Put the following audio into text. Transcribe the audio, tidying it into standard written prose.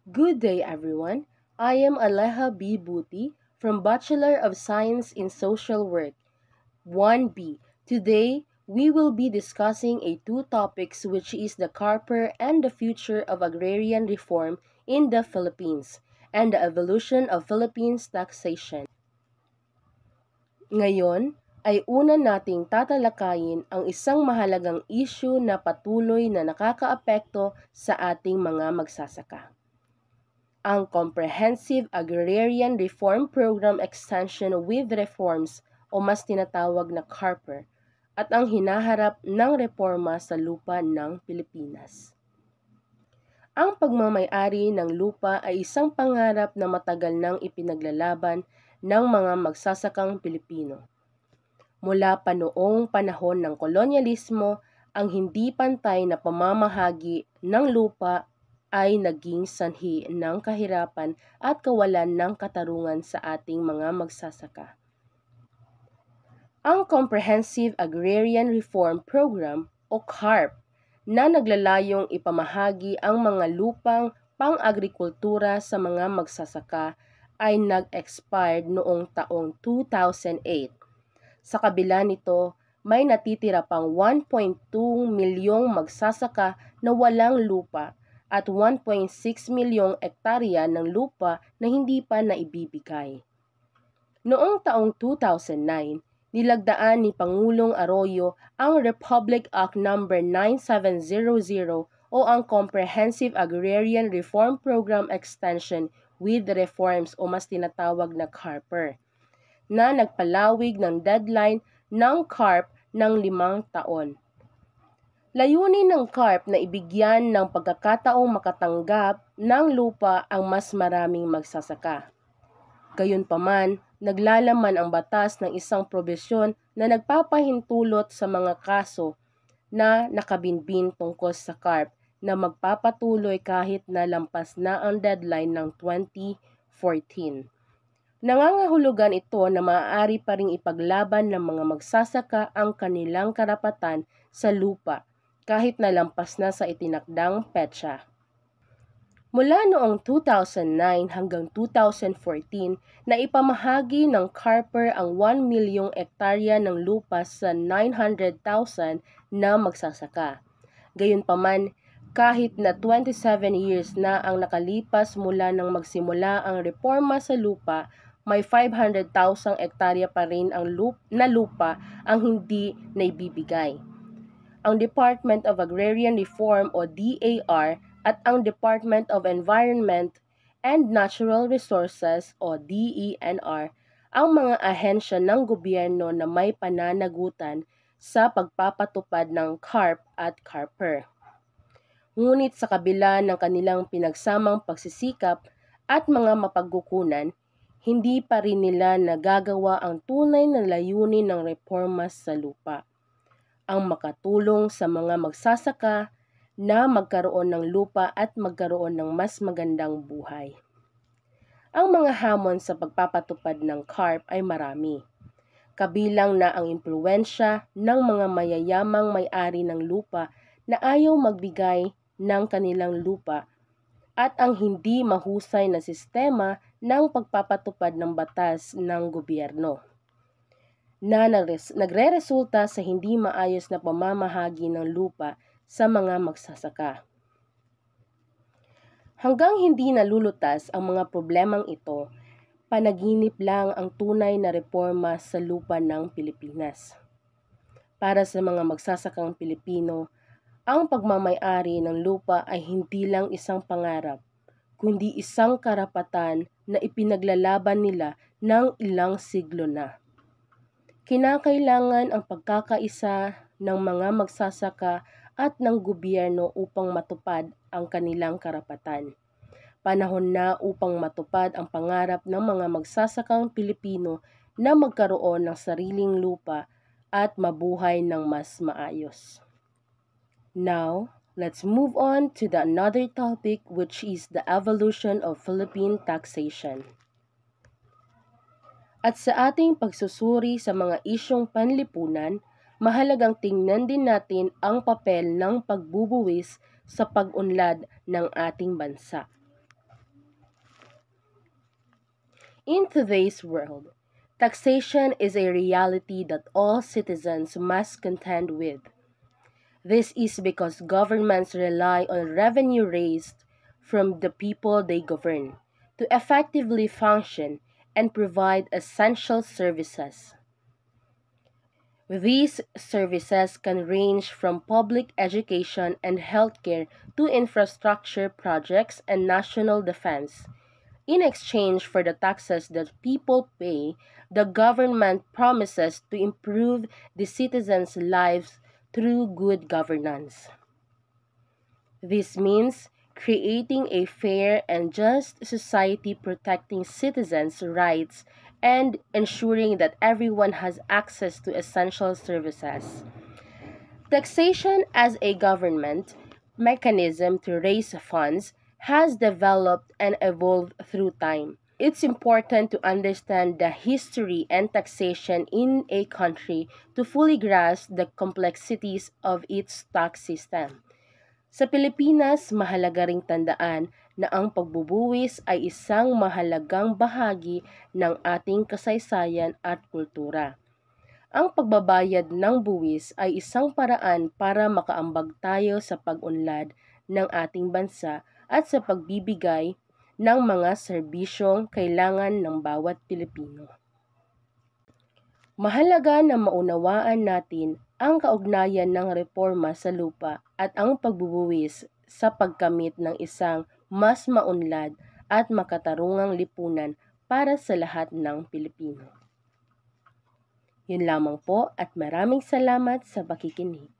Good day, everyone. I am Aleha B. Buti from Bachelor of Science in Social Work, 1B. Today, we will be discussing two topics which is the Carper and the future of agrarian reform in the Philippines and the evolution of Philippines taxation. Ngayon ay una nating tatalakayin ang isang mahalagang issue na patuloy na nakakaapekto sa ating mga magsasaka. Ang Comprehensive Agrarian Reform Program Extension with Reforms o mas tinatawag na CARPER at ang hinaharap ng reforma sa lupa ng Pilipinas. Ang pagmamay-ari ng lupa ay isang pangarap na matagal nang ipinaglalaban ng mga magsasakang Pilipino. Mula pa noong panahon ng kolonyalismo, ang hindi pantay na pamamahagi ng lupa ay naging sanhi ng kahirapan at kawalan ng katarungan sa ating mga magsasaka. Ang Comprehensive Agrarian Reform Program o CARP na naglalayong ipamahagi ang mga lupang pang-agrikultura sa mga magsasaka ay nag-expired noong taong 2008. Sa kabila nito, may natitira pang 1.2 milyong magsasaka na walang lupa at 1.6 milyong ektarya ng lupa na hindi pa naibibigay. Noong taong 2009, nilagdaan ni Pangulong Arroyo ang Republic Act No. 9700 o ang Comprehensive Agrarian Reform Program Extension with Reforms o mas tinatawag na CARPER, na nagpalawig ng deadline ng CARP ng 5 taon. Layunin ng CARP na ibigyan ng pagkakataong makatanggap ng lupa ang mas maraming magsasaka. Gayunpaman, naglalaman ang batas ng isang probisyon na nagpapahintulot sa mga kaso na nakabinbin tungkol sa CARP na magpapatuloy kahit na lampas na ang deadline ng 2014. Nangangahulugan ito na maaari pa ring ipaglaban ng mga magsasaka ang kanilang karapatan sa lupa kahit na lampas na sa itinakdang petsa. Mula noong 2009 hanggang 2014, na ipamahagi ng CARPER ang 1 milyong ektarya ng lupa sa 900,000 na magsasaka. Gayunpaman, kahit na 27 years na ang nakalipas mula nang magsimula ang reforma sa lupa, may 500,000 ektarya pa rin ang lupa ang hindi naibibigay. Ang Department of Agrarian Reform o DAR at ang Department of Environment and Natural Resources o DENR ang mga ahensya ng gobyerno na may pananagutan sa pagpapatupad ng CARP at CARPER. Ngunit sa kabila ng kanilang pinagsamang pagsisikap at mga mapagkukunan, hindi pa rin nila nagagawa ang tunay na layunin ng reforma sa lupa, ang makatulong sa mga magsasaka na magkaroon ng lupa at magkaroon ng mas magandang buhay. Ang mga hamon sa pagpapatupad ng CARP ay marami. Kabilang na ang impluwensya ng mga mayayamang may-ari ng lupa na ayaw magbigay ng kanilang lupa at ang hindi mahusay na sistema ng pagpapatupad ng batas ng gobyerno na nagreresulta sa hindi maayos na pamamahagi ng lupa sa mga magsasaka. Hanggang hindi nalulutas ang mga problemang ito, panaginip lang ang tunay na reforma sa lupa ng Pilipinas. Para sa mga magsasakang Pilipino, ang pagmamay-ari ng lupa ay hindi lang isang pangarap, kundi isang karapatan na ipinaglalaban nila ng ilang siglo na. Kinakailangan ang pagkakaisa ng mga magsasaka at ng gobyerno upang matupad ang kanilang karapatan. Panahon na upang matupad ang pangarap ng mga magsasakang Pilipino na magkaroon ng sariling lupa at mabuhay ng mas maayos. Now, let's move on to the another topic, which is the evolution of Philippine taxation. At sa ating pagsusuri sa mga isyong panlipunan, mahalagang tingnan din natin ang papel ng pagbubuwis sa pag-unlad ng ating bansa. In today's world, taxation is a reality that all citizens must contend with. This is because governments rely on revenue raised from the people they govern to effectively function and provide essential services. These services can range from public education and healthcare to infrastructure projects and national defense. In exchange for the taxes that people pay, the government promises to improve the citizens' lives through good governance. This means creating a fair and just society protecting citizens' rights and ensuring that everyone has access to essential services. Taxation as a government mechanism to raise funds has developed and evolved through time. It's important to understand the history and taxation in a country to fully grasp the complexities of its tax system. Sa Pilipinas, mahalaga ring tandaan na ang pagbubuwis ay isang mahalagang bahagi ng ating kasaysayan at kultura. Ang pagbabayad ng buwis ay isang paraan para makaambag tayo sa pag-unlad ng ating bansa at sa pagbibigay ng mga serbisyong kailangan ng bawat Pilipino. Mahalaga na maunawaan natin ang kaugnayan ng reforma sa lupa at ang pagbubuwis sa pagkamit ng isang mas maunlad at makatarungang lipunan para sa lahat ng Pilipino. Yun lamang po at maraming salamat sa pakikinig.